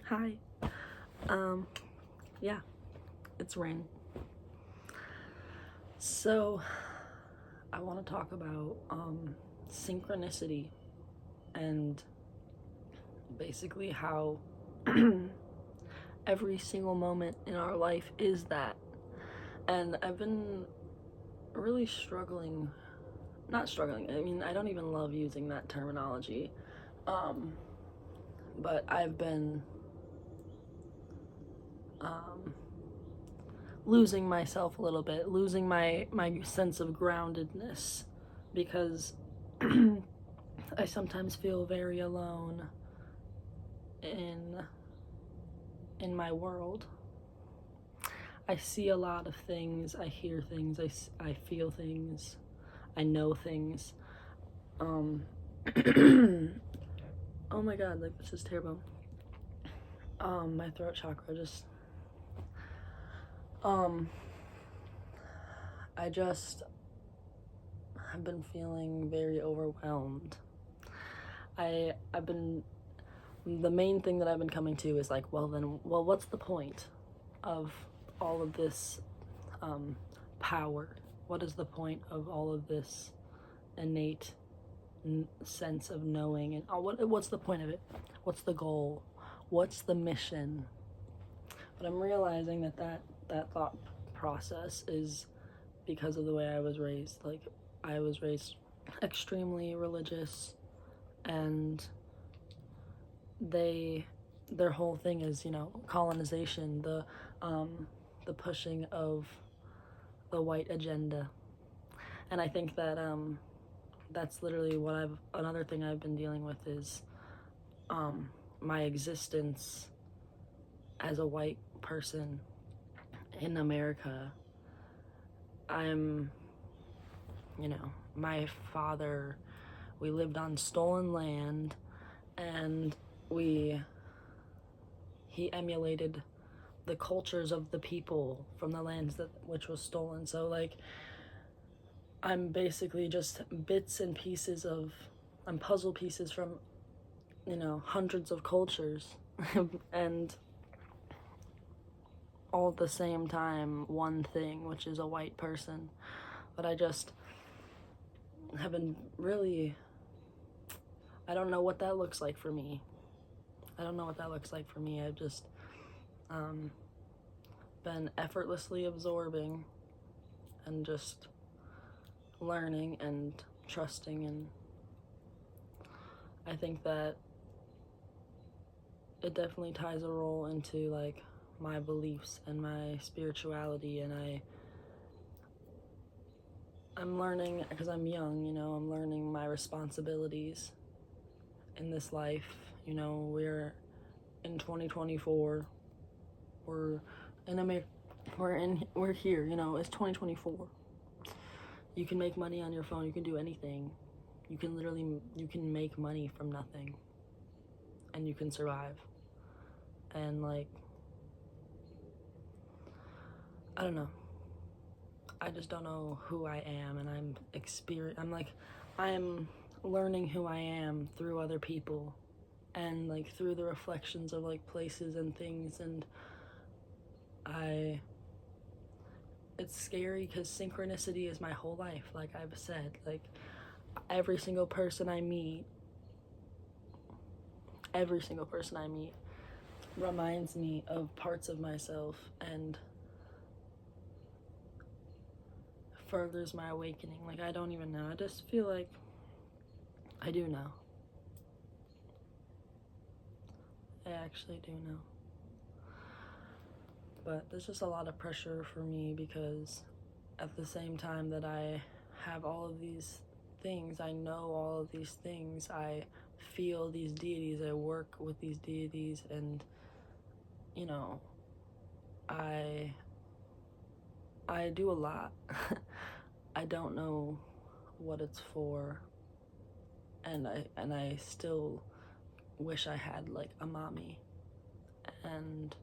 Hi. Um, yeah, it's rain. So, I want to talk about synchronicity and basically how every single moment in our life is that. And I've been really struggling, not struggling, I mean, I don't even love using that terminology. Um, but I've been um, losing myself a little bit, losing my sense of groundedness because I sometimes feel very alone in in my world. I see a lot of things, I hear things, I feel things, I know things. Um oh my god, like this is terrible. My throat chakra just um I just have been feeling very overwhelmed. I've been the main thing that I've been coming to is like, well, what's the point of all of this power? What is the point of all of this innate sense of knowing? And what's the point of it? What's the goal? What's the mission? But I'm realizing that thought process is because of the way I was raised. Like, I was raised extremely religious, and their whole thing is, colonization, the pushing of the white agenda. And I think that that's literally another thing I've been dealing with is my existence as a white person in America. I'm, my father, we lived on stolen land, and he emulated the cultures of the people from the lands which was stolen. So like, I'm basically just bits and pieces I'm puzzle pieces from, hundreds of cultures and all at the same time one thing, which is a white person. But I just have been really, I don't know what that looks like for me. I've just been effortlessly absorbing and just learning and trusting, and I think that it definitely ties a role into like my beliefs and my spirituality. And I'm learning, because I'm young, I'm learning my responsibilities in this life. We're in 2024. We're in America. We're here. It's 2024. You can make money on your phone. You can do anything. You can make money from nothing, and you can survive. And like, I don't know. I just don't know who I am, and I'm learning who I am through other people, and like through the reflections of like places and things. And it's scary because synchronicity is my whole life. Like I've said, like every single person I meet reminds me of parts of myself and furthers my awakening. Like, I don't even know. I just feel like I do know. I actually do know. But there's just a lot of pressure for me because at the same time that I have all of these things, I know all of these things, I feel these deities, I work with these deities, and I do a lot. I don't know what it's for, and I still wish I had like a mommy and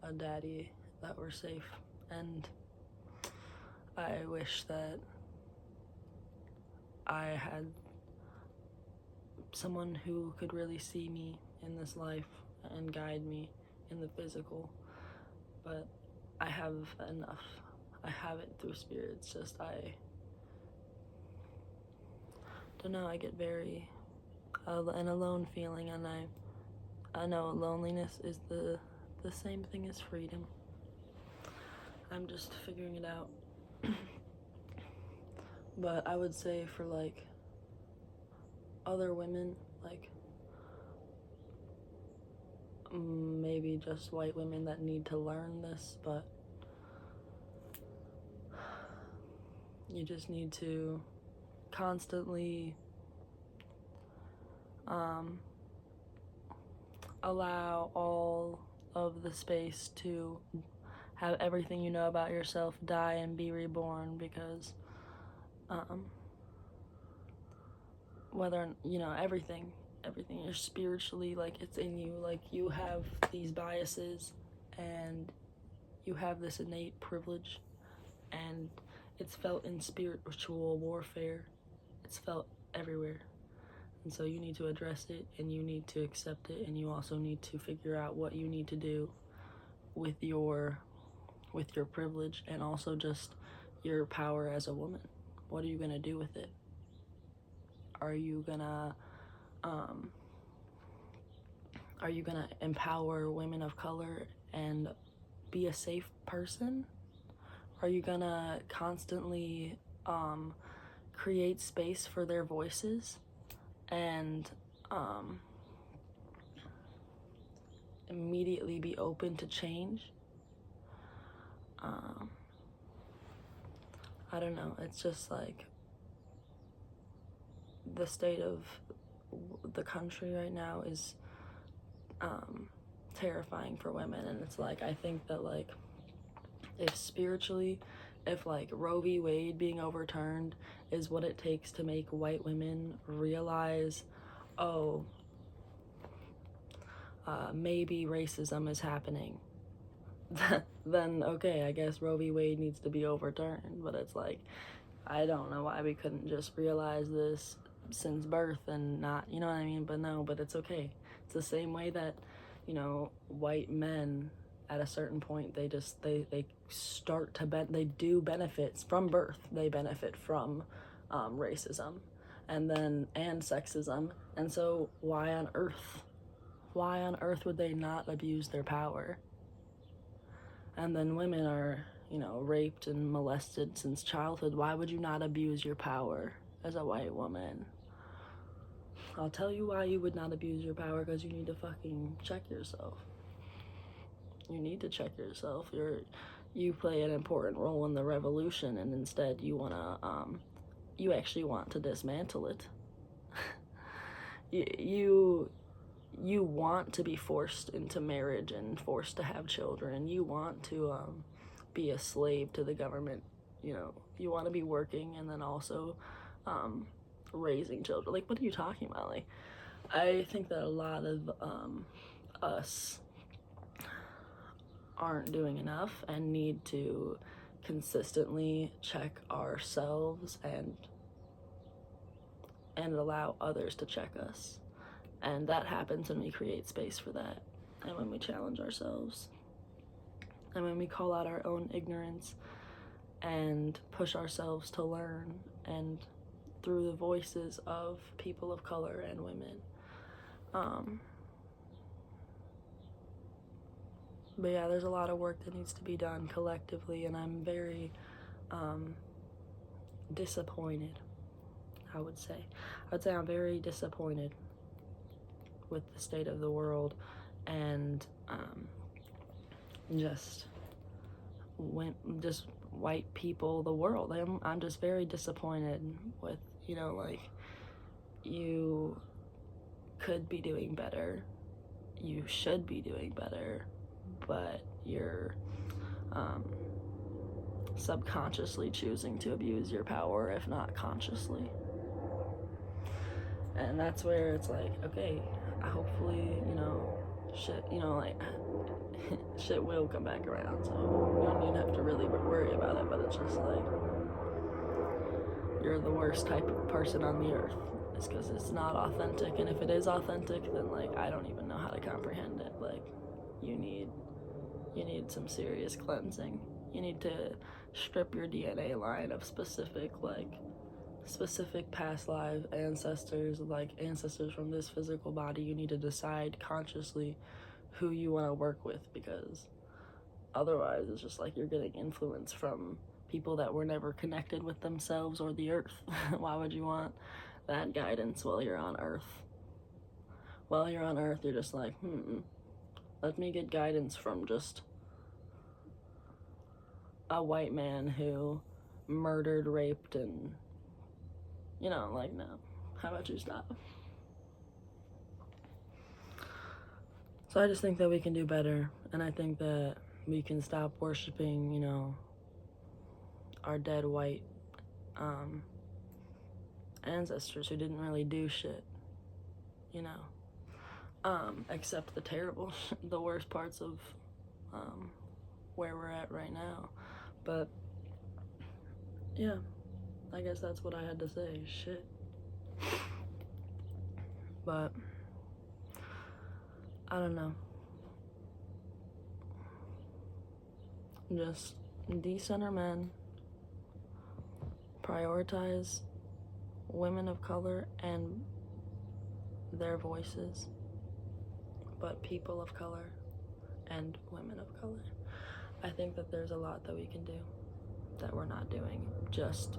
a daddy that were safe, and I wish that I had someone who could really see me in this life and guide me in the physical, but I have enough. I have it through spirit. It's just I don't know, I get very an alone feeling, and I know loneliness is the same thing as freedom. I'm just figuring it out. But I would say for like other women, like maybe just white women that need to learn this, but you just need to constantly allow all of the space to have everything you know about yourself die and be reborn, because whether, you know, everything you're spiritually, like, it's in you. Like, you have these biases and you have this innate privilege, and it's felt in spiritual warfare. It's felt everywhere. And so you need to address it, and you need to accept it, and you also need to figure out what you need to do with your privilege, and also just your power as a woman. What are you gonna do with it? Are you gonna empower women of color and be a safe person? Are you gonna constantly create space for their voices and immediately be open to change? I don't know, it's just like the state of the country right now is terrifying for women. And it's like, I think that, like, if spiritually, if like Roe v. Wade being overturned is what it takes to make white women realize, oh, maybe racism is happening, then okay, I guess Roe v. Wade needs to be overturned. But it's like, I don't know why we couldn't just realize this since birth and not, you know what I mean? But no, but it's okay. It's the same way that, you know, white men at a certain point, they start to they do benefits from birth. They benefit from racism and sexism. And so why on earth would they not abuse their power? And then women are, you know, raped and molested since childhood. Why would you not abuse your power as a white woman? I'll tell you why you would not abuse your power: because you need to fucking check yourself. You need to check yourself. You play an important role in the revolution, and instead you actually want to dismantle it. You want to be forced into marriage and forced to have children. You want to be a slave to the government. You know, you want to be working and then also raising children. Like, what are you talking about? Like, I think that a lot of us aren't doing enough and need to consistently check ourselves and allow others to check us. And that happens when we create space for that, and when we challenge ourselves, and when we call out our own ignorance and push ourselves to learn, and through the voices of people of color and women. But yeah, there's a lot of work that needs to be done collectively, and I'm very disappointed, I would say I'm very disappointed with the state of the world, and just white people, the world. I'm just very disappointed with, you know, like, you could be doing better, you should be doing better, but you're subconsciously choosing to abuse your power, if not consciously. And that's where it's like, okay, hopefully, you know, shit, you know, like, shit will come back around, so you don't even have to really worry about it. But it's just like, you're the worst type of person on the earth. is because it's not authentic. And if it is authentic, then like I don't even know how to comprehend it. Like you need some serious cleansing. You need to strip your DNA line of specific past life ancestors, like ancestors from this physical body. You need to decide consciously who you want to work with, because otherwise it's just like you're getting influence from people that were never connected with themselves or the earth. Why would you want that guidance while you're on earth? While you're on earth, you're just like, let me get guidance from just a white man who murdered, raped, and, you know, like, no. How about you stop? So I just think that we can do better, and I think that we can stop worshiping, you know, our dead white ancestors who didn't really do shit, you know, except the terrible, the worst parts of where we're at right now. But yeah, I guess that's what I had to say. Shit. But I don't know. Just decenter men, prioritize women of color and their voices, but people of color and women of color. I think that there's a lot that we can do that we're not doing just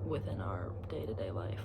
within our day-to-day life.